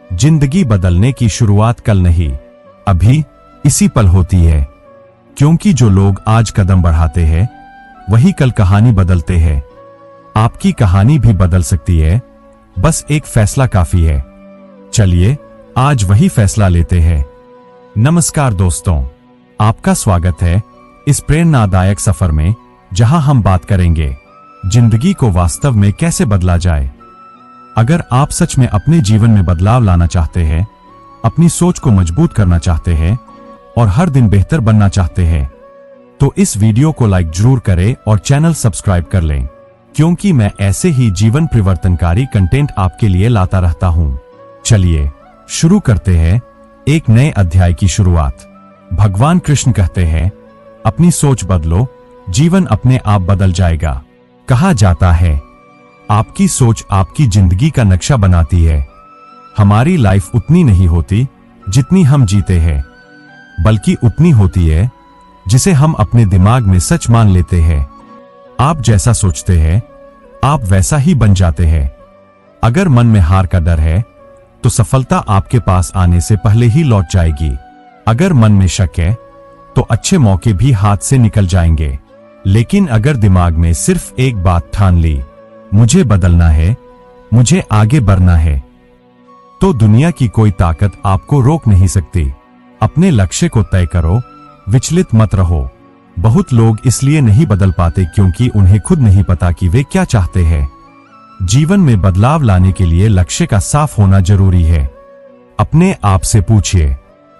जिंदगी बदलने की शुरुआत कल नहीं, अभी इसी पल होती है। क्योंकि जो लोग आज कदम बढ़ाते हैं वही कल कहानी बदलते हैं। आपकी कहानी भी बदल सकती है, बस एक फैसला काफी है। चलिए आज वही फैसला लेते हैं। नमस्कार दोस्तों, आपका स्वागत है इस प्रेरणादायक सफर में, जहां हम बात करेंगे जिंदगी को वास्तव में कैसे बदला जाए। अगर आप सच में अपने जीवन में बदलाव लाना चाहते हैं, अपनी सोच को मजबूत करना चाहते हैं और हर दिन बेहतर बनना चाहते हैं, तो इस वीडियो को लाइक जरूर करें और चैनल सब्सक्राइब कर लें, क्योंकि मैं ऐसे ही जीवन परिवर्तनकारी कंटेंट आपके लिए लाता रहता हूं। चलिए शुरू करते हैं एक नए अध्याय की शुरुआत। भगवान कृष्ण कहते हैं, अपनी सोच बदलो, जीवन अपने आप बदल जाएगा। कहा जाता है, आपकी सोच आपकी जिंदगी का नक्शा बनाती है। हमारी लाइफ उतनी नहीं होती जितनी हम जीते हैं, बल्कि उतनी होती है जिसे हम अपने दिमाग में सच मान लेते हैं। आप जैसा सोचते हैं, आप वैसा ही बन जाते हैं। अगर मन में हार का डर है, तो सफलता आपके पास आने से पहले ही लौट जाएगी। अगर मन में शक है, तो अच्छे मौके भी हाथ से निकल जाएंगे। लेकिन अगर दिमाग में सिर्फ एक बात ठान ली, मुझे बदलना है, मुझे आगे बढ़ना है, तो दुनिया की कोई ताकत आपको रोक नहीं सकती। अपने लक्ष्य को तय करो, विचलित मत रहो। बहुत लोग इसलिए नहीं बदल पाते क्योंकि उन्हें खुद नहीं पता कि वे क्या चाहते हैं। जीवन में बदलाव लाने के लिए लक्ष्य का साफ होना जरूरी है। अपने आप से पूछिए,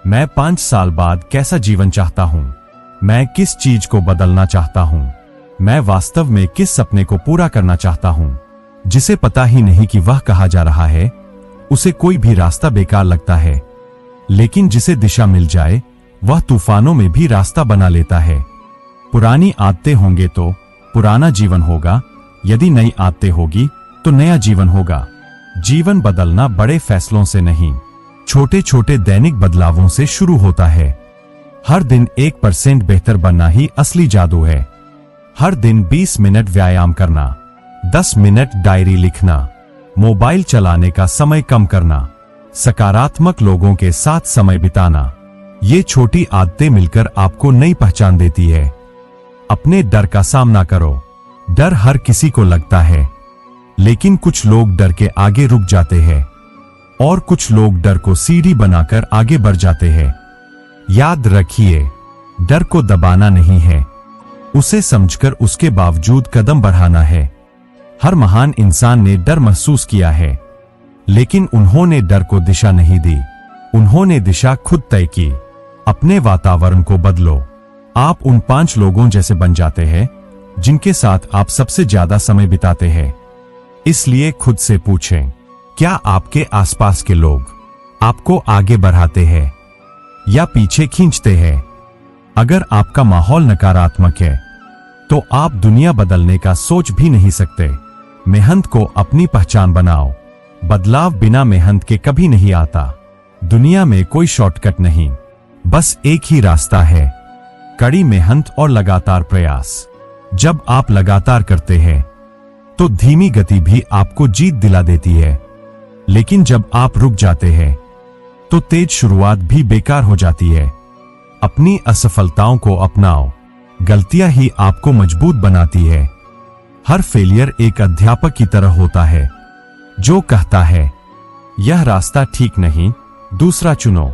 मैं 5 साल बाद कैसा जीवन चाहता हूं? मैं किस चीज को बदलना चाहता हूं? मैं वास्तव में किस सपने को पूरा करना चाहता हूं? जिसे पता ही नहीं कि वह कहाँ जा रहा है, उसे कोई भी रास्ता बेकार लगता है। लेकिन जिसे दिशा मिल जाए, वह तूफानों में भी रास्ता बना लेता है। पुरानी आदतें होंगे तो पुराना जीवन होगा, यदि नई आदतें होगी तो नया जीवन होगा। जीवन बदलना बड़े फैसलों से नहीं, छोटे छोटे दैनिक बदलावों से शुरू होता है। हर दिन 1% बेहतर बनना ही असली जादू है। हर दिन 20 मिनट व्यायाम करना, 10 मिनट डायरी लिखना, मोबाइल चलाने का समय कम करना, सकारात्मक लोगों के साथ समय बिताना, ये छोटी आदतें मिलकर आपको नई पहचान देती है। अपने डर का सामना करो। डर हर किसी को लगता है, लेकिन कुछ लोग डर के आगे रुक जाते हैं और कुछ लोग डर को सीढ़ी बनाकर आगे बढ़ जाते हैं। याद रखिए, डर को दबाना नहीं है, उसे समझकर उसके बावजूद कदम बढ़ाना है। हर महान इंसान ने डर महसूस किया है, लेकिन उन्होंने डर को दिशा नहीं दी, उन्होंने दिशा खुद तय की। अपने वातावरण को बदलो। आप उन 5 लोगों जैसे बन जाते हैं जिनके साथ आप सबसे ज्यादा समय बिताते हैं। इसलिए खुद से पूछें, क्या आपके आसपास के लोग आपको आगे बढ़ाते हैं या पीछे खींचते हैं? अगर आपका माहौल नकारात्मक है, तो आप दुनिया बदलने का सोच भी नहीं सकते। मेहनत को अपनी पहचान बनाओ। बदलाव बिना मेहनत के कभी नहीं आता। दुनिया में कोई शॉर्टकट नहीं, बस एक ही रास्ता है, कड़ी मेहनत और लगातार प्रयास। जब आप लगातार करते हैं, तो धीमी गति भी आपको जीत दिला देती है। लेकिन जब आप रुक जाते हैं, तो तेज शुरुआत भी बेकार हो जाती है। अपनी असफलताओं को अपनाओ। गलतियां ही आपको मजबूत बनाती है। हर फेलियर एक अध्यापक की तरह होता है, जो कहता है, यह रास्ता ठीक नहीं, दूसरा चुनो।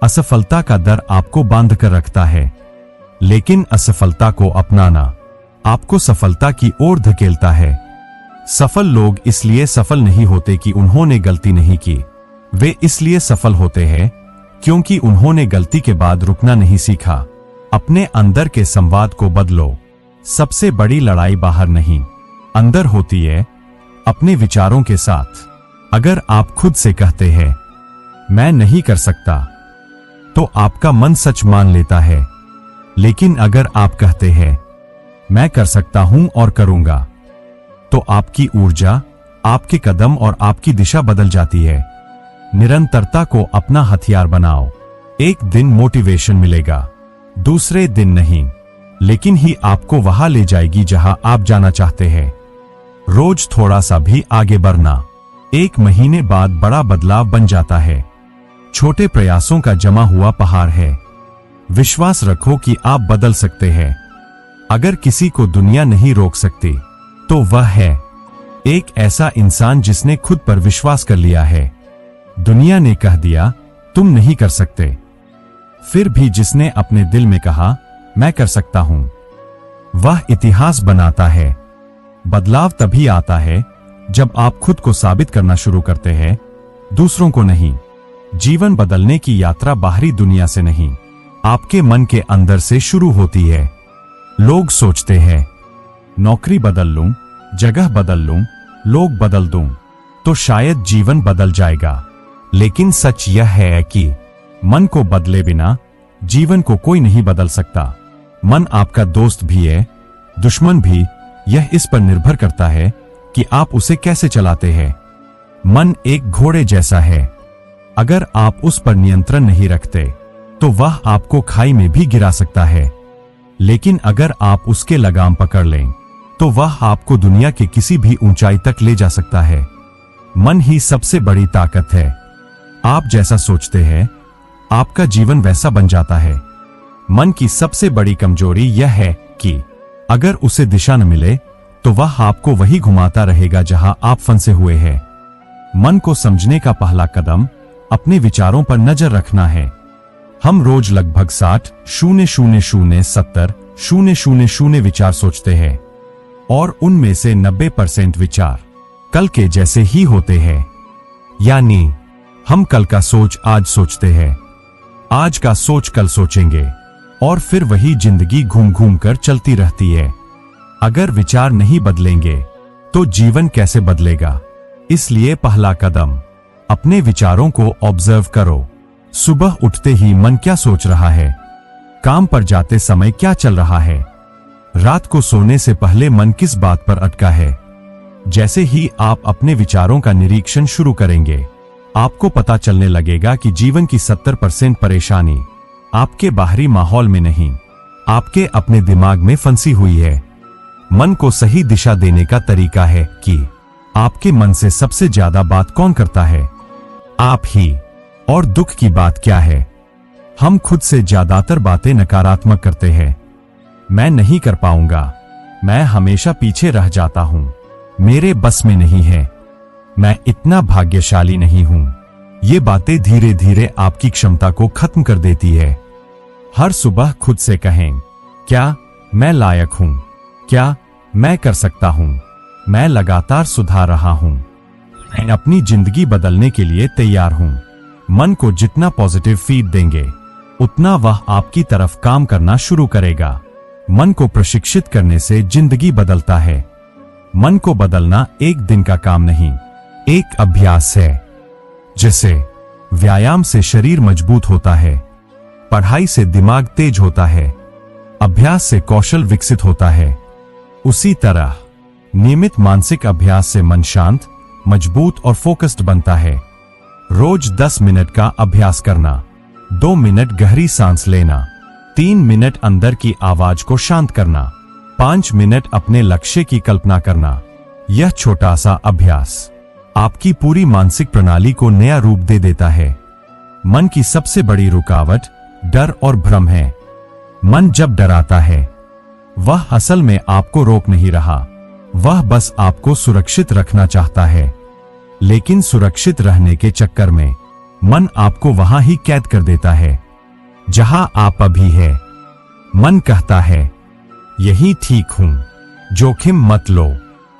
असफलता का डर आपको बांध कर रखता है, लेकिन असफलता को अपनाना आपको सफलता की ओर धकेलता है। सफल लोग इसलिए सफल नहीं होते कि उन्होंने गलती नहीं की, वे इसलिए सफल होते हैं क्योंकि उन्होंने गलती के बाद रुकना नहीं सीखा। अपने अंदर के संवाद को बदलो। सबसे बड़ी लड़ाई बाहर नहीं, अंदर होती है, अपने विचारों के साथ। अगर आप खुद से कहते हैं, मैं नहीं कर सकता, तो आपका मन सच मान लेता है। लेकिन अगर आप कहते हैं, मैं कर सकता हूं और करूंगा, तो आपकी ऊर्जा, आपके कदम और आपकी दिशा बदल जाती है। निरंतरता को अपना हथियार बनाओ। एक दिन मोटिवेशन मिलेगा, दूसरे दिन नहीं, लेकिन ही आपको वहां ले जाएगी जहां आप जाना चाहते हैं। रोज थोड़ा सा भी आगे बढ़ना, एक महीने बाद बड़ा बदलाव बन जाता है। छोटे प्रयासों का जमा हुआ पहाड़ है। विश्वास रखो कि आप बदल सकते हैं। अगर किसी को दुनिया नहीं रोक सकती तो वह है एक ऐसा इंसान जिसने खुद पर विश्वास कर लिया है। दुनिया ने कह दिया तुम नहीं कर सकते, फिर भी जिसने अपने दिल में कहा मैं कर सकता हूं, वह इतिहास बनाता है। बदलाव तभी आता है जब आप खुद को साबित करना शुरू करते हैं, दूसरों को नहीं। जीवन बदलने की यात्रा बाहरी दुनिया से नहीं, आपके मन के अंदर से शुरू होती है। लोग सोचते हैं नौकरी बदल लूं, जगह बदल लूं, लोग बदल दूं तो शायद जीवन बदल जाएगा। लेकिन सच यह है कि मन को बदले बिना जीवन को कोई नहीं बदल सकता। मन आपका दोस्त भी है, दुश्मन भी। यह इस पर निर्भर करता है कि आप उसे कैसे चलाते हैं। मन एक घोड़े जैसा है। अगर आप उस पर नियंत्रण नहीं रखते तो वह आपको खाई में भी गिरा सकता है, लेकिन अगर आप उसके लगाम पकड़ लें तो वह आपको दुनिया के किसी भी ऊंचाई तक ले जा सकता है। मन ही सबसे बड़ी ताकत है। आप जैसा सोचते हैं आपका जीवन वैसा बन जाता है। मन की सबसे बड़ी कमजोरी यह है कि अगर उसे दिशा न मिले तो वह आपको वही घुमाता रहेगा जहां आप फंसे हुए हैं। मन को समझने का पहला कदम अपने विचारों पर नजर रखना है। हम रोज लगभग 60,000,000 विचार सोचते हैं और उनमें से 90% विचार कल के जैसे ही होते हैं। यानी हम कल का सोच आज सोचते हैं, आज का सोच कल सोचेंगे और फिर वही जिंदगी घूम घूम कर चलती रहती है। अगर विचार नहीं बदलेंगे तो जीवन कैसे बदलेगा? इसलिए पहला कदम अपने विचारों को ऑब्जर्व करो। सुबह उठते ही मन क्या सोच रहा है? काम पर जाते समय क्या चल रहा है? रात को सोने से पहले मन किस बात पर अटका है? जैसे ही आप अपने विचारों का निरीक्षण शुरू करेंगे आपको पता चलने लगेगा कि जीवन की 70% परेशानी आपके बाहरी माहौल में नहीं, आपके अपने दिमाग में फंसी हुई है। मन को सही दिशा देने का तरीका है कि आपके मन से सबसे ज्यादा बात कौन करता है? आप ही। और दुख की बात क्या है? हम खुद से ज्यादातर बातें नकारात्मक करते हैं। मैं नहीं कर पाऊंगा, मैं हमेशा पीछे रह जाता हूं, मेरे बस में नहीं है, मैं इतना भाग्यशाली नहीं हूं। ये बातें धीरे धीरे आपकी क्षमता को खत्म कर देती है। हर सुबह खुद से कहें, क्या मैं लायक हूं? क्या मैं कर सकता हूं? मैं लगातार सुधार रहा हूं। मैं अपनी जिंदगी बदलने के लिए तैयार हूं। मन को जितना पॉजिटिव फीड देंगे उतना वह आपकी तरफ काम करना शुरू करेगा। मन को प्रशिक्षित करने से जिंदगी बदलता है। मन को बदलना एक दिन का काम नहीं, एक अभ्यास है। जैसे व्यायाम से शरीर मजबूत होता है, पढ़ाई से दिमाग तेज होता है, अभ्यास से कौशल विकसित होता है, उसी तरह नियमित मानसिक अभ्यास से मन शांत, मजबूत और फोकस्ड बनता है। रोज 10 मिनट का अभ्यास करना, 2 मिनट गहरी सांस लेना, 3 मिनट अंदर की आवाज को शांत करना, 5 मिनट अपने लक्ष्य की कल्पना करना। यह छोटा सा अभ्यास आपकी पूरी मानसिक प्रणाली को नया रूप दे देता है। मन की सबसे बड़ी रुकावट डर और भ्रम है। मन जब डराता है वह असल में आपको रोक नहीं रहा, वह बस आपको सुरक्षित रखना चाहता है। लेकिन सुरक्षित रहने के चक्कर में मन आपको वहां ही कैद कर देता है जहां आप अभी है। मन कहता है यही ठीक हूं, जोखिम मत लो,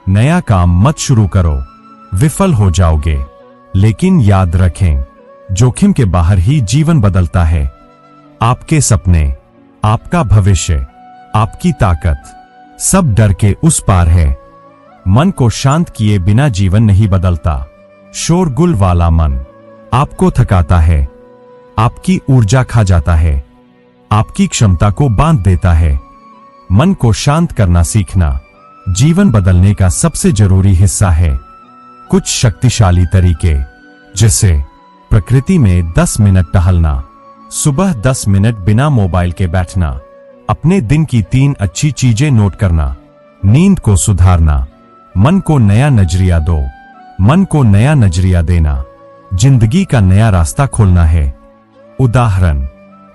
नया काम मत शुरू करो, विफल हो जाओगे। लेकिन याद रखें, जोखिम के बाहर ही जीवन बदलता है। आपके सपने, आपका भविष्य, आपकी ताकत सब डर के उस पार है। मन को शांत किए बिना जीवन नहीं बदलता। शोरगुल वाला मन आपको थकाता है, आपकी ऊर्जा खा जाता है, आपकी क्षमता को बांध देता है। मन को शांत करना सीखना जीवन बदलने का सबसे जरूरी हिस्सा है। कुछ शक्तिशाली तरीके, जैसे प्रकृति में 10 मिनट टहलना, सुबह 10 मिनट बिना मोबाइल के बैठना, अपने दिन की 3 अच्छी चीजें नोट करना, नींद को सुधारना, मन को नया नजरिया दो, मन को नया नजरिया देना, जिंदगी का नया रास्ता खोलना है। उदाहरण,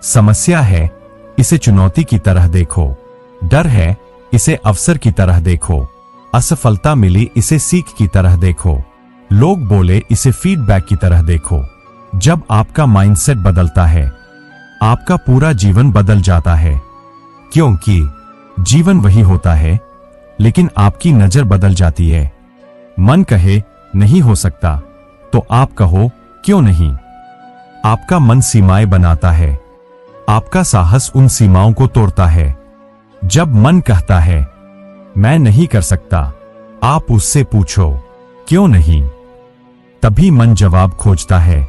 समस्या है, इसे चुनौती की तरह देखो। डर है, इसे अवसर की तरह देखो। असफलता मिली, इसे सीख की तरह देखो। लोग बोले, इसे फीडबैक की तरह देखो। जब आपका माइंडसेट बदलता है, आपका पूरा जीवन बदल जाता है। क्योंकि जीवन वही होता है, लेकिन आपकी नजर बदल जाती है। मन कहे नहीं हो सकता, तो आप कहो क्यों नहीं। आपका मन सीमाएं बनाता है, आपका साहस उन सीमाओं को तोड़ता है। जब मन कहता है मैं नहीं कर सकता, आप उससे पूछो क्यों नहीं। तभी मन जवाब खोजता है,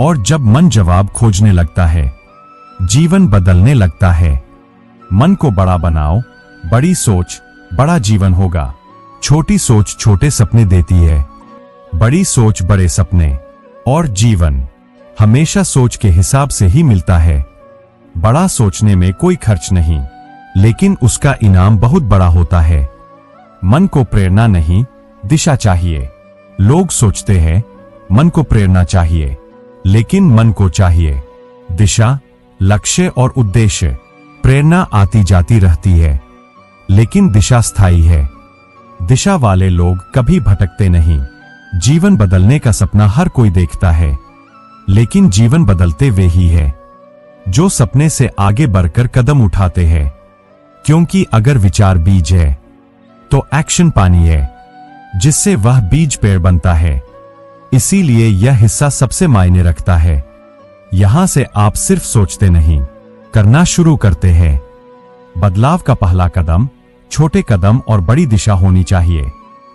और जब मन जवाब खोजने लगता है, जीवन बदलने लगता है। मन को बड़ा बनाओ, बड़ी सोच बड़ा जीवन होगा। छोटी सोच छोटे सपने देती है, बड़ी सोच बड़े सपने। और जीवन हमेशा सोच के हिसाब से ही मिलता है। बड़ा सोचने में कोई खर्च नहीं, लेकिन उसका इनाम बहुत बड़ा होता है। मन को प्रेरणा नहीं, दिशा चाहिए। लोग सोचते हैं मन को प्रेरणा चाहिए, लेकिन मन को चाहिए दिशा, लक्ष्य और उद्देश्य। प्रेरणा आती जाती रहती है, लेकिन दिशा स्थायी है। दिशा वाले लोग कभी भटकते नहीं। जीवन बदलने का सपना हर कोई देखता है, लेकिन जीवन बदलते वे ही है जो सपने से आगे बढ़कर कदम उठाते हैं। क्योंकि अगर विचार बीज है, तो एक्शन पानी है, जिससे वह बीज पेड़ बनता है। इसीलिए यह हिस्सा सबसे मायने रखता है। यहां से आप सिर्फ सोचते नहीं, करना शुरू करते हैं। बदलाव का पहला कदम छोटे कदम और बड़ी दिशा होनी चाहिए।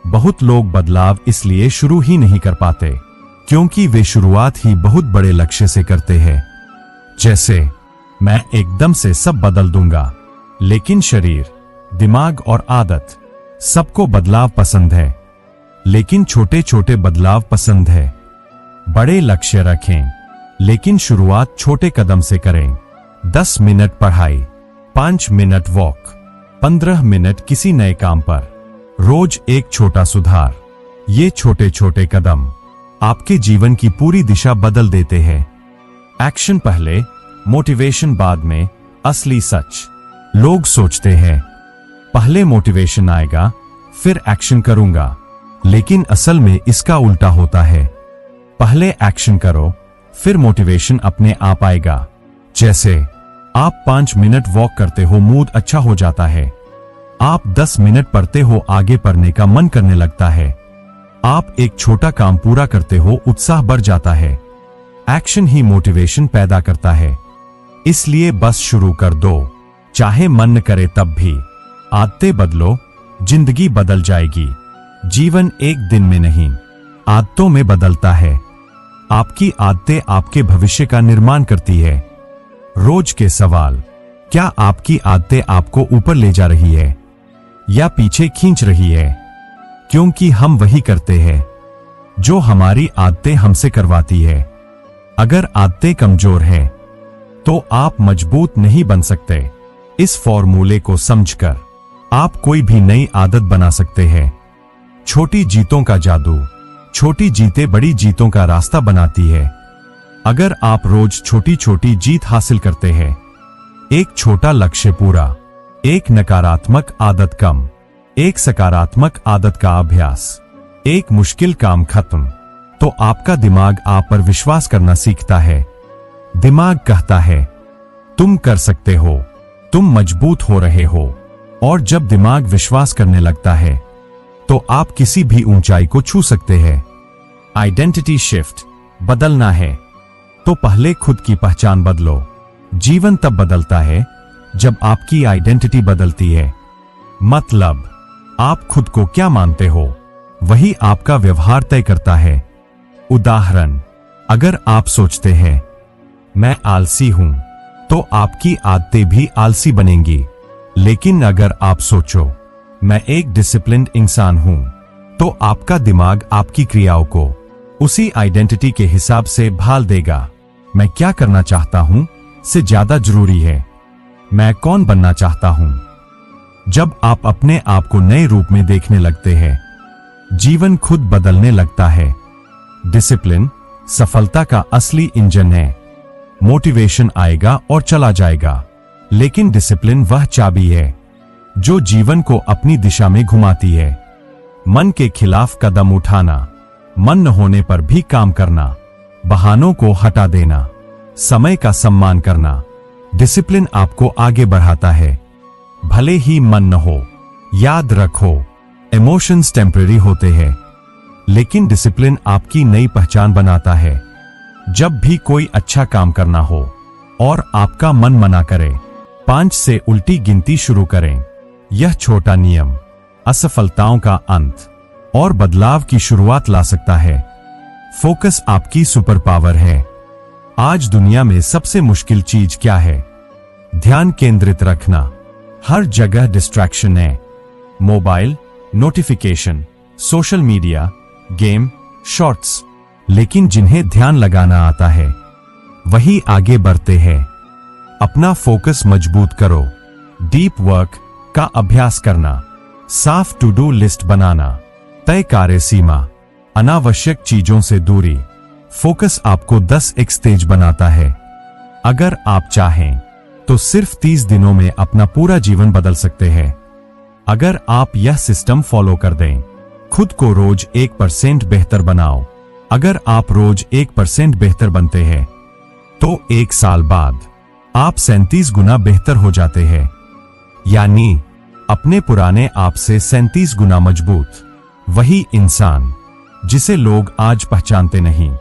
बहुत लोग बदलाव इसलिए शुरू ही नहीं कर पाते, क्योंकि वे शुरुआत ही बहुत बड़े लक्ष्य से करते हैं। जैसे, मैं एकदम से सब बदल दूंगा। लेकिन शरीर, दिमाग और आदत, सबको बदलाव पसंद है, लेकिन छोटे छोटे बदलाव पसंद है। बड़े लक्ष्य रखें, लेकिन शुरुआत छोटे कदम से करें। 10 मिनट पढ़ाई, 5 मिनट वॉक, 15 मिनट किसी नए काम पर। रोज एक छोटा सुधार। ये छोटे छोटे कदम आपके जीवन की पूरी दिशा बदल देते हैं। एक्शन पहले, मोटिवेशन बाद में। असली सच, लोग सोचते हैं पहले मोटिवेशन आएगा, फिर एक्शन करूंगा, लेकिन असल में इसका उल्टा होता है। पहले एक्शन करो, फिर मोटिवेशन अपने आप आएगा। जैसे, आप 5 मिनट वॉक करते हो, मूड अच्छा हो जाता है। आप 10 मिनट पढ़ते हो, आगे पढ़ने का मन करने लगता है। आप एक छोटा काम पूरा करते हो, उत्साह बढ़ जाता है। एक्शन ही मोटिवेशन पैदा करता है। इसलिए बस शुरू कर दो, चाहे मन न करे तब भी। आदतें बदलो, जिंदगी बदल जाएगी। जीवन एक दिन में नहीं, आदतों में बदलता है। आपकी आदतें आपके भविष्य का निर्माण करती है। रोज के सवाल, क्या आपकी आदतें आपको ऊपर ले जा रही है या पीछे खींच रही है? क्योंकि हम वही करते हैं जो हमारी आदतें हमसे करवाती है। अगर आदतें कमजोर हैं, तो आप मजबूत नहीं बन सकते। इस फॉर्मूले को समझकर आप कोई भी नई आदत बना सकते हैं। छोटी जीतों का जादू, छोटी जीतें बड़ी जीतों का रास्ता बनाती है। अगर आप रोज छोटी छोटी जीत हासिल करते हैं, एक छोटा लक्ष्य पूरा, एक नकारात्मक आदत कम, एक सकारात्मक आदत का अभ्यास, एक मुश्किल काम खत्म, तो आपका दिमाग आप पर विश्वास करना सीखता है। दिमाग कहता है तुम कर सकते हो, तुम मजबूत हो रहे हो। और जब दिमाग विश्वास करने लगता है, तो आप किसी भी ऊंचाई को छू सकते हैं। आइडेंटिटी शिफ्ट, बदलना है तो पहले खुद की पहचान बदलो। जीवन तब बदलता है जब आपकी आइडेंटिटी बदलती है। मतलब, आप खुद को क्या मानते हो, वही आपका व्यवहार तय करता है। उदाहरण, अगर आप सोचते हैं मैं आलसी हूं, तो आपकी आदतें भी आलसी बनेंगी। लेकिन अगर आप सोचो मैं एक डिसिप्लिन्ड इंसान हूं, तो आपका दिमाग आपकी क्रियाओं को उसी आइडेंटिटी के हिसाब से भाल देगा। मैं क्या करना चाहता हूं से ज्यादा जरूरी है मैं कौन बनना चाहता हूं। जब आप अपने आप को नए रूप में देखने लगते हैं, जीवन खुद बदलने लगता है। डिसिप्लिन सफलता का असली इंजन है। मोटिवेशन आएगा और चला जाएगा, लेकिन डिसिप्लिन वह चाबी है जो जीवन को अपनी दिशा में घुमाती है। मन के खिलाफ कदम उठाना, मन न होने पर भी काम करना, बहानों को हटा देना, समय का सम्मान करना। डिसिप्लिन आपको आगे बढ़ाता है, भले ही मन न हो। याद रखो, इमोशंस टेम्परेरी होते हैं, लेकिन डिसिप्लिन आपकी नई पहचान बनाता है। जब भी कोई अच्छा काम करना हो और आपका मन मना करे, 5 से उल्टी गिनती शुरू करें। यह छोटा नियम असफलताओं का अंत और बदलाव की शुरुआत ला सकता है। फोकस आपकी सुपर पावर है। आज दुनिया में सबसे मुश्किल चीज क्या है? ध्यान केंद्रित रखना। हर जगह डिस्ट्रैक्शन है, mobile, notification, social media, game, shorts. लेकिन जिन्हें ध्यान लगाना आता है वही आगे बढ़ते हैं। अपना फोकस मजबूत करो। डीप वर्क का अभ्यास करना, साफ टू डू लिस्ट बनाना, तय कार्य सीमा, अनावश्यक चीजों से दूरी। फोकस आपको 10x तेज बनाता है। अगर आप चाहें तो सिर्फ 30 दिनों में अपना पूरा जीवन बदल सकते हैं। अगर आप यह सिस्टम फॉलो कर दें, खुद को रोज 1% बेहतर बनाओ। अगर आप रोज 1% बेहतर बनते हैं तो 1 साल बाद आप 37 गुना बेहतर हो जाते हैं। यानी अपने पुराने आप से 37 गुना मजबूत। वही इंसान जिसे लोग आज पहचानते नहीं,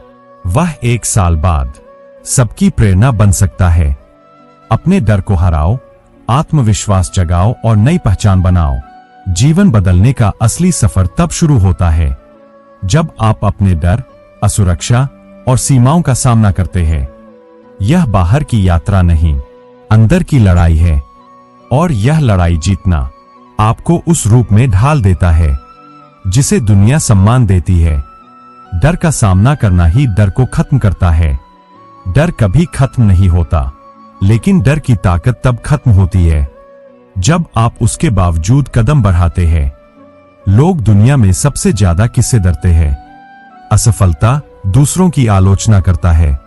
वह 1 साल बाद सबकी प्रेरणा बन सकता है। अपने डर को हराओ, आत्मविश्वास जगाओ और नई पहचान बनाओ। जीवन बदलने का असली सफर तब शुरू होता है जब आप अपने डर, असुरक्षा और सीमाओं का सामना करते हैं। यह बाहर की यात्रा नहीं, अंदर की लड़ाई है, और यह लड़ाई जीतना आपको उस रूप में ढाल देता है जिसे दुनिया सम्मान देती है। डर का सामना करना ही डर को खत्म करता है। डर कभी खत्म नहीं होता, लेकिन डर की ताकत तब खत्म होती है जब आप उसके बावजूद कदम बढ़ाते हैं। लोग दुनिया में सबसे ज्यादा किससे डरते हैं? असफलता, दूसरों की आलोचना करता है।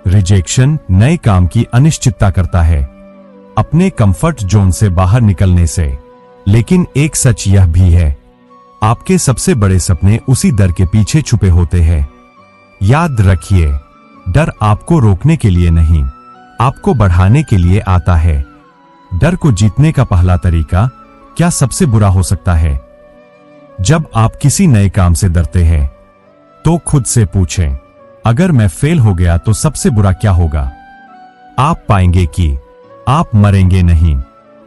रिजेक्शन, नए काम की अनिश्चितता करता है। अपने कंफर्ट जोन से बाहर निकलने से। लेकिन एक सच यह भी है, आपके सबसे बड़े सपने उसी डर के पीछे छुपे होते हैं। याद रखिए, डर आपको रोकने के लिए नहीं, आपको बढ़ाने के लिए आता है। डर को जीतने का पहला तरीका क्या सबसे बुरा हो सकता है? जब आप किसी नए काम से डरते हैं तो खुद से पूछें, अगर मैं फेल हो गया तो सबसे बुरा क्या होगा? आप पाएंगे कि आप मरेंगे नहीं,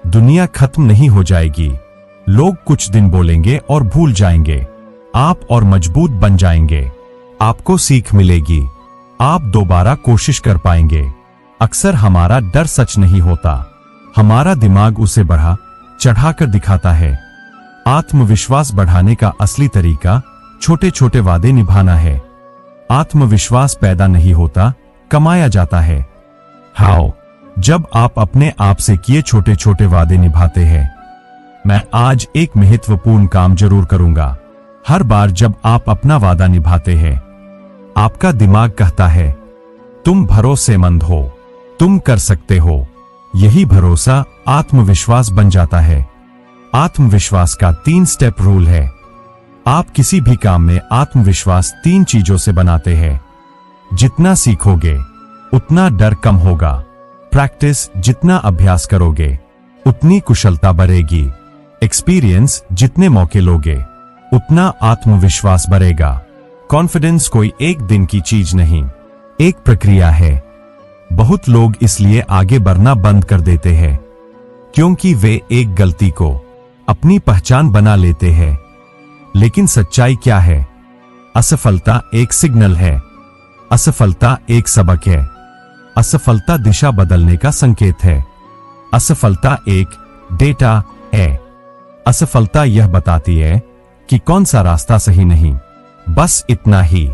दुनिया खत्म नहीं हो जाएगी। लोग कुछ दिन बोलेंगे और भूल जाएंगे। आप और मजबूत बन जाएंगे। आपको सीख मिलेगी, आप दोबारा कोशिश कर पाएंगे। अक्सर हमारा डर सच नहीं होता, हमारा दिमाग उसे बढ़ा चढ़ाकर दिखाता है। आत्मविश्वास बढ़ाने का असली तरीका छोटे छोटे वादे निभाना है। आत्मविश्वास पैदा नहीं होता, कमाया जाता है। हाउ? जब आप अपने आप से किए छोटे छोटे वादे निभाते हैं। मैं आज एक महत्वपूर्ण काम जरूर करूंगा। हर बार जब आप अपना वादा निभाते हैं, आपका दिमाग कहता है, तुम भरोसेमंद हो, तुम कर सकते हो। यही भरोसा आत्मविश्वास बन जाता है। आत्मविश्वास का 3 स्टेप रूल है। आप किसी भी काम में आत्मविश्वास 3 चीजों से बनाते हैं। जितना सीखोगे उतना डर कम होगा। प्रैक्टिस, जितना अभ्यास करोगे उतनी कुशलता बढ़ेगी। एक्सपीरियंस, जितने मौके लोगे उतना आत्मविश्वास बढ़ेगा। कॉन्फिडेंस कोई एक दिन की चीज नहीं, एक प्रक्रिया है। बहुत लोग इसलिए आगे बढ़ना बंद कर देते हैं क्योंकि वे एक गलती को अपनी पहचान बना लेते हैं। लेकिन सच्चाई क्या है? असफलता एक सिग्नल है। असफलता एक सबक है। असफलता दिशा बदलने का संकेत है। असफलता एक डेटा है। असफलता यह बताती है कि कौन सा रास्ता सही नहीं। बस इतना ही।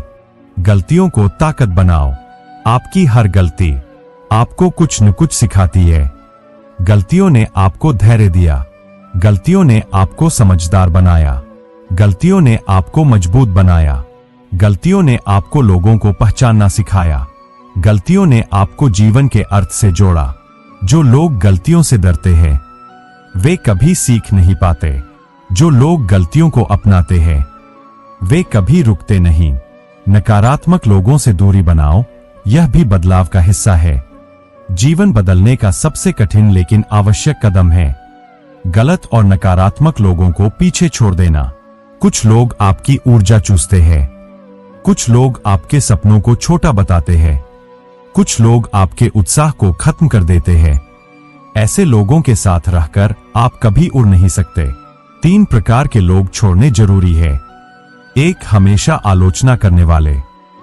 गलतियों को ताकत बनाओ। आपकी हर गलती आपको कुछ न कुछ सिखाती है। गलतियों ने आपको धैर्य दिया, गलतियों ने आपको समझदार बनाया। गलतियों ने आपको मजबूत बनाया। गलतियों ने आपको लोगों को पहचानना सिखाया। गलतियों ने आपको जीवन के अर्थ से जोड़ा। जो लोग गलतियों से डरते हैं वे कभी सीख नहीं पाते। जो लोग गलतियों को अपनाते हैं वे कभी रुकते नहीं। नकारात्मक लोगों से दूरी बनाओ, यह भी बदलाव का हिस्सा है। जीवन बदलने का सबसे कठिन लेकिन आवश्यक कदम है गलत और नकारात्मक लोगों को पीछे छोड़ देना। कुछ लोग आपकी ऊर्जा चूसते हैं। कुछ लोग आपके सपनों को छोटा बताते हैं। कुछ लोग आपके उत्साह को खत्म कर देते हैं। ऐसे लोगों के साथ रहकर आप कभी उड़ नहीं सकते। 3 प्रकार के लोग छोड़ने जरूरी है। 1, हमेशा आलोचना करने वाले,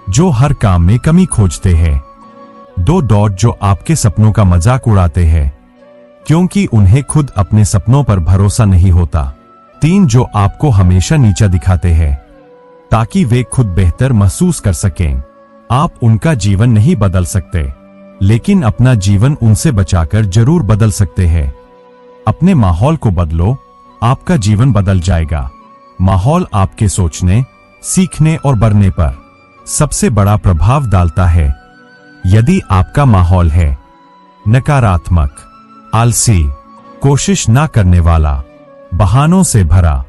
जो हर काम में कमी खोजते हैं। 2, जो आपके सपनों का मजाक उड़ाते हैं क्योंकि उन्हें खुद अपने सपनों पर भरोसा नहीं होता। 3, जो आपको हमेशा नीचा दिखाते हैं ताकि वे खुद बेहतर महसूस कर सकें। आप उनका जीवन नहीं बदल सकते, लेकिन अपना जीवन उनसे बचाकर जरूर बदल सकते हैं। अपने माहौल को बदलो, आपका जीवन बदल जाएगा। माहौल आपके सोचने, सीखने और बढ़ने पर सबसे बड़ा प्रभाव डालता है। यदि आपका माहौल है नकारात्मक, आलसी, कोशिश ना करने वाला, बहानों से भरा,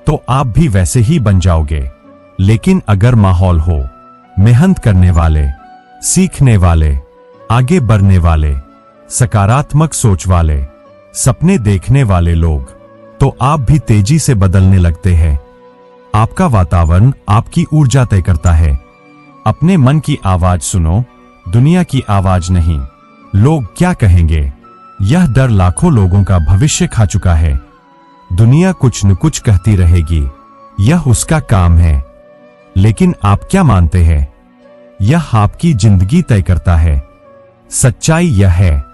तो आप भी वैसे ही बन जाओगे। लेकिन अगर माहौल हो मेहनत करने वाले, सीखने वाले, आगे बढ़ने वाले, सकारात्मक सोच वाले, सपने देखने वाले लोग, तो आप भी तेजी से बदलने लगते हैं। आपका वातावरण आपकी ऊर्जा तय करता है। अपने मन की आवाज सुनो, दुनिया की आवाज नहीं। लोग क्या कहेंगे, यह डर लाखों लोगों का भविष्य खा चुका है। दुनिया कुछ न कुछ कहती रहेगी, यह उसका काम है। लेकिन आप क्या मानते हैं, यह आपकी जिंदगी तय करता है। सच्चाई यह है,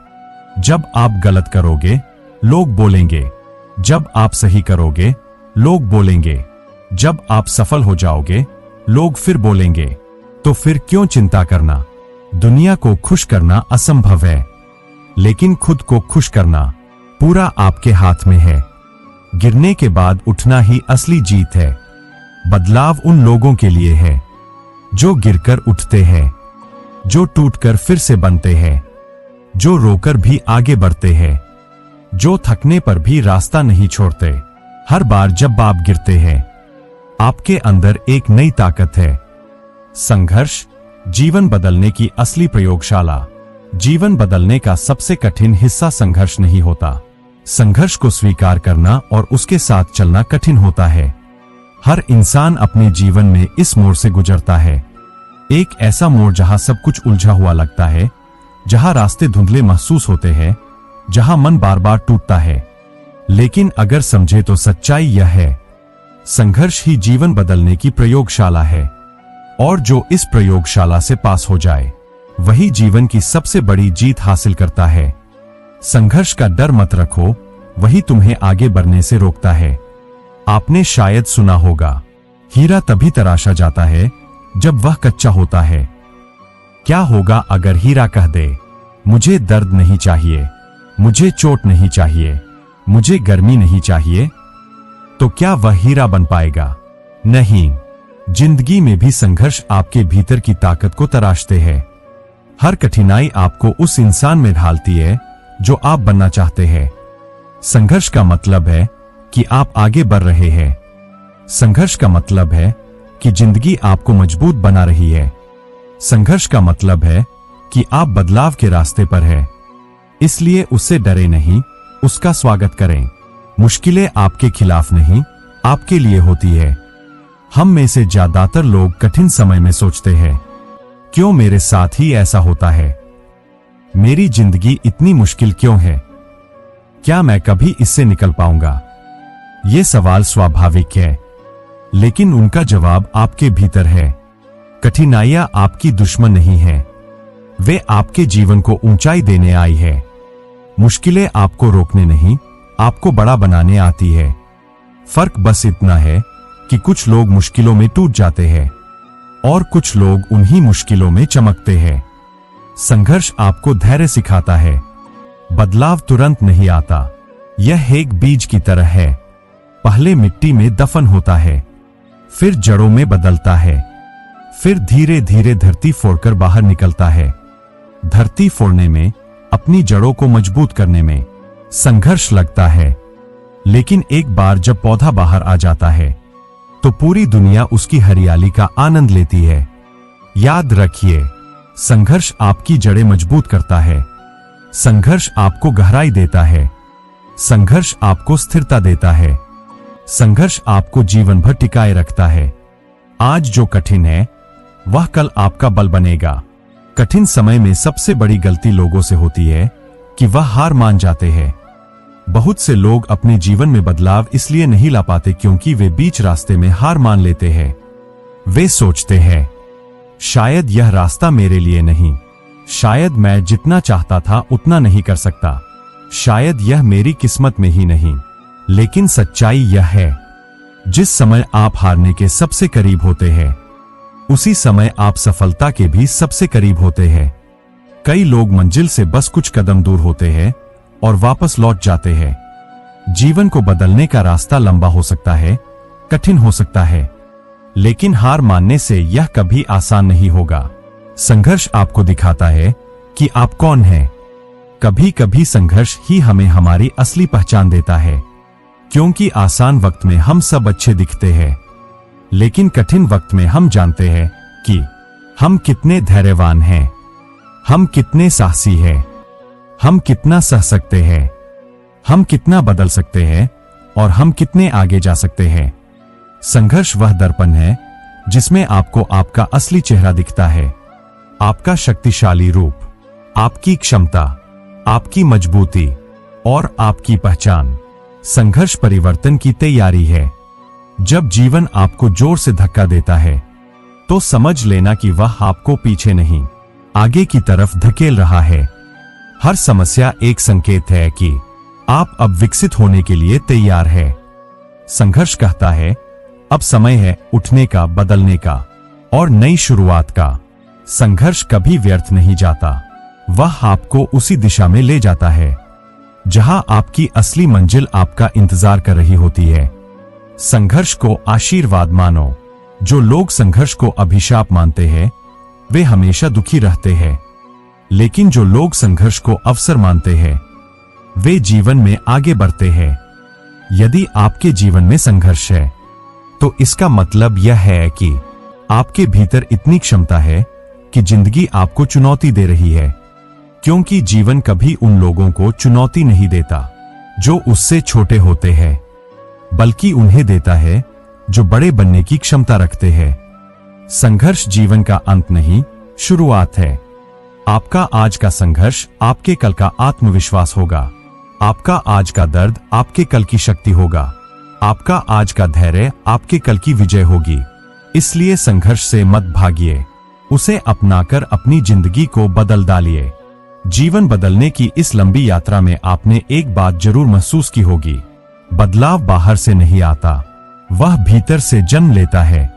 जब आप गलत करोगे लोग बोलेंगे, जब आप सही करोगे लोग बोलेंगे, जब आप सफल हो जाओगे लोग फिर बोलेंगे। तो फिर क्यों चिंता करना। दुनिया को खुश करना असंभव है, लेकिन खुद को खुश करना पूरा आपके हाथ में है। गिरने के बाद उठना ही असली जीत है। बदलाव उन लोगों के लिए है जो गिरकर उठते हैं, जो टूटकर फिर से बनते हैं, जो रोकर भी आगे बढ़ते हैं, जो थकने पर भी रास्ता नहीं छोड़ते। हर बार जब आप गिरते हैं आपके अंदर एक नई ताकत है। संघर्ष जीवन बदलने की असली प्रयोगशाला। जीवन बदलने का सबसे कठिन हिस्सा संघर्ष नहीं होता। संघर्ष को स्वीकार करना और उसके साथ चलना कठिन होता है। हर इंसान अपने जीवन में इस मोड़ से गुजरता है। एक ऐसा मोड़ जहां सब कुछ उलझा हुआ लगता है, जहां रास्ते धुंधले महसूस होते हैं, जहां मन बार बार टूटता है। लेकिन अगर समझे तो सच्चाई यह है, संघर्ष ही जीवन बदलने की प्रयोगशाला है। और जो इस प्रयोगशाला से पास हो जाए वही जीवन की सबसे बड़ी जीत हासिल करता है। संघर्ष का डर मत रखो, वही तुम्हें आगे बढ़ने से रोकता है। आपने शायद सुना होगा, हीरा तभी तराशा जाता है जब वह कच्चा होता है। क्या होगा अगर हीरा कह दे, मुझे दर्द नहीं चाहिए, मुझे चोट नहीं चाहिए, मुझे गर्मी नहीं चाहिए? तो क्या वह हीरा बन पाएगा? नहीं। जिंदगी में भी संघर्ष आपके भीतर की ताकत को तराशते हैं। हर कठिनाई आपको उस इंसान में ढालती है जो आप बनना चाहते हैं। संघर्ष का मतलब है कि आप आगे बढ़ रहे हैं। संघर्ष का मतलब है कि जिंदगी आपको मजबूत बना रही है। संघर्ष का मतलब है कि आप बदलाव के रास्ते पर हैं। इसलिए उससे डरे नहीं, उसका स्वागत करें। मुश्किलें आपके खिलाफ नहीं, आपके लिए होती है। हम में से ज्यादातर लोग कठिन समय में सोचते हैं, क्यों मेरे साथ ही ऐसा होता है? मेरी जिंदगी इतनी मुश्किल क्यों है? क्या मैं कभी इससे निकल पाऊंगा? ये सवाल स्वाभाविक है, लेकिन उनका जवाब आपके भीतर है। कठिनाइयां आपकी दुश्मन नहीं है, वे आपके जीवन को ऊंचाई देने आई है। मुश्किलें आपको रोकने नहीं, आपको बड़ा बनाने आती है। फर्क बस इतना है कि कुछ लोग मुश्किलों में टूट जाते हैं और कुछ लोग उन्हीं मुश्किलों में चमकते हैं। संघर्ष आपको धैर्य सिखाता है। बदलाव तुरंत नहीं आता, यह एक बीज की तरह है। पहले मिट्टी में दफन होता है, फिर जड़ों में बदलता है, फिर धीरे धीरे धरती फोड़कर बाहर निकलता है। धरती फोड़ने में, अपनी जड़ों को मजबूत करने में संघर्ष लगता है, लेकिन एक बार जब पौधा बाहर आ जाता है तो पूरी दुनिया उसकी हरियाली का आनंद लेती है। याद रखिए, संघर्ष आपकी जड़ें मजबूत करता है, संघर्ष आपको गहराई देता है, संघर्ष आपको स्थिरता देता है, संघर्ष आपको जीवन भर टिकाए रखता है। आज जो कठिन है वह कल आपका बल बनेगा। कठिन समय में सबसे बड़ी गलती लोगों से होती है कि वह हार मान जाते हैं। बहुत से लोग अपने जीवन में बदलाव इसलिए नहीं ला पाते क्योंकि वे बीच रास्ते में हार मान लेते हैं। वे सोचते हैं, शायद यह रास्ता मेरे लिए नहीं, शायद मैं जितना चाहता था उतना नहीं कर सकता, शायद यह मेरी किस्मत में ही नहीं। लेकिन सच्चाई यह है, जिस समय आप हारने के सबसे करीब होते हैं उसी समय आप सफलता के भी सबसे करीब होते हैं। कई लोग मंजिल से बस कुछ कदम दूर होते हैं और वापस लौट जाते हैं। जीवन को बदलने का रास्ता लंबा हो सकता है, कठिन हो सकता है, लेकिन हार मानने से यह कभी आसान नहीं होगा। संघर्ष आपको दिखाता है कि आप कौन हैं। कभी कभी संघर्ष ही हमें हमारी असली पहचान देता है, क्योंकि आसान वक्त में हम सब अच्छे दिखते हैं, लेकिन कठिन वक्त में हम जानते हैं कि हम कितने धैर्यवान हैं, हम कितने साहसी हैं, हम कितना सह सकते हैं, हम कितना बदल सकते हैं और हम कितने आगे जा सकते हैं। संघर्ष वह दर्पण है जिसमें आपको आपका असली चेहरा दिखता है, आपका शक्तिशाली रूप, आपकी क्षमता, आपकी मजबूती और आपकी पहचान। संघर्ष परिवर्तन की तैयारी है। जब जीवन आपको जोर से धक्का देता है तो समझ लेना कि वह आपको पीछे नहीं, आगे की तरफ धकेल रहा है। हर समस्या एक संकेत है कि आप अब विकसित होने के लिए तैयार हैं। संघर्ष कहता है, अब समय है उठने का, बदलने का और नई शुरुआत का। संघर्ष कभी व्यर्थ नहीं जाता, वह आपको उसी दिशा में ले जाता है जहां आपकी असली मंजिल आपका इंतजार कर रही होती है। संघर्ष को आशीर्वाद मानो। जो लोग संघर्ष को अभिशाप मानते हैं वे हमेशा दुखी रहते हैं, लेकिन जो लोग संघर्ष को अवसर मानते हैं वे जीवन में आगे बढ़ते हैं। यदि आपके जीवन में संघर्ष है तो इसका मतलब यह है कि आपके भीतर इतनी क्षमता है कि जिंदगी आपको चुनौती दे रही है, क्योंकि जीवन कभी उन लोगों को चुनौती नहीं देता जो उससे छोटे होते हैं, बल्कि उन्हें देता है जो बड़े बनने की क्षमता रखते हैं। संघर्ष जीवन का अंत नहीं, शुरुआत है। आपका आज का संघर्ष आपके कल का आत्मविश्वास होगा, आपका आज का दर्द आपके कल की शक्ति होगा, आपका आज का धैर्य आपके कल की विजय होगी। इसलिए संघर्ष से मत भागिए, उसे अपनाकर अपनी जिंदगी को बदल डालिए। जीवन बदलने की इस लंबी यात्रा में आपने एक बात जरूर महसूस की होगी, बदलाव बाहर से नहीं आता, वह भीतर से जन्म लेता है।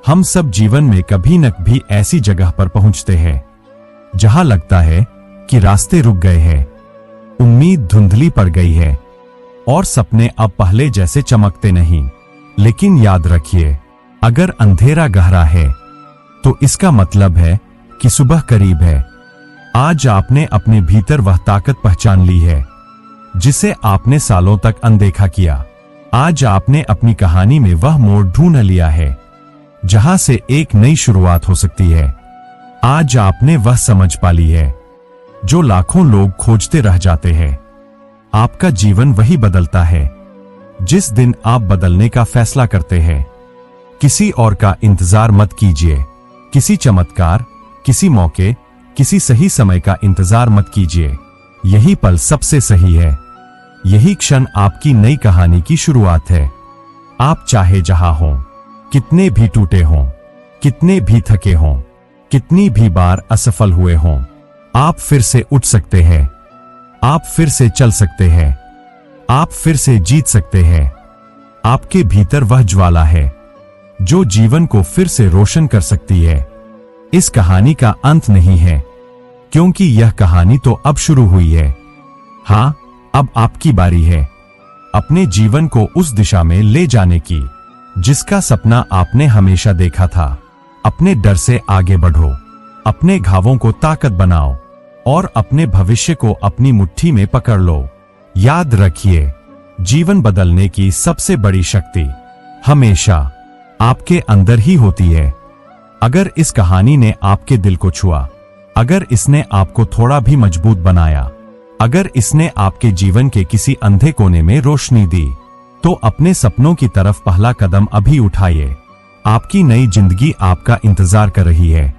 हम सब जीवन में कभी न कभी ऐसी जगह पर पहुंचते हैं जहां लगता है कि रास्ते रुक गए हैं, उम्मीद धुंधली पड़ गई है और सपने अब पहले जैसे चमकते नहीं। लेकिन याद रखिए, अगर अंधेरा गहरा है तो इसका मतलब है कि सुबह करीब है। आज आपने अपने भीतर वह ताकत पहचान ली है जिसे आपने सालों तक अनदेखा किया। आज आपने अपनी कहानी में वह मोड़ ढूंढ लिया है जहां से एक नई शुरुआत हो सकती है। आज आपने वह समझ पा ली है जो लाखों लोग खोजते रह जाते हैं। आपका जीवन वही बदलता है जिस दिन आप बदलने का फैसला करते हैं। किसी और का इंतजार मत कीजिए, किसी चमत्कार, किसी मौके, किसी सही समय का इंतजार मत कीजिए। यही पल सबसे सही है, यही क्षण आपकी नई कहानी की शुरुआत है। आप चाहे जहां हों, कितने भी टूटे हों, कितने भी थके हों, कितनी भी बार असफल हुए हों, आप फिर से उठ सकते हैं, आप फिर से चल सकते हैं, आप फिर से जीत सकते हैं। आपके भीतर वह ज्वाला है जो जीवन को फिर से रोशन कर सकती है। इस कहानी का अंत नहीं है, क्योंकि यह कहानी तो अब शुरू हुई है। हां, अब आपकी बारी है अपने जीवन को उस दिशा में ले जाने की जिसका सपना आपने हमेशा देखा था। अपने डर से आगे बढ़ो, अपने घावों को ताकत बनाओ और अपने भविष्य को अपनी मुट्ठी में पकड़ लो। याद रखिए, जीवन बदलने की सबसे बड़ी शक्ति हमेशा आपके अंदर ही होती है। अगर इस कहानी ने आपके दिल को छुआ, अगर इसने आपको थोड़ा भी मजबूत बनाया, अगर इसने आपके जीवन के किसी अंधे कोने में रोशनी दी, तो अपने सपनों की तरफ पहला कदम अभी उठाइए। आपकी नई जिंदगी आपका इंतजार कर रही है।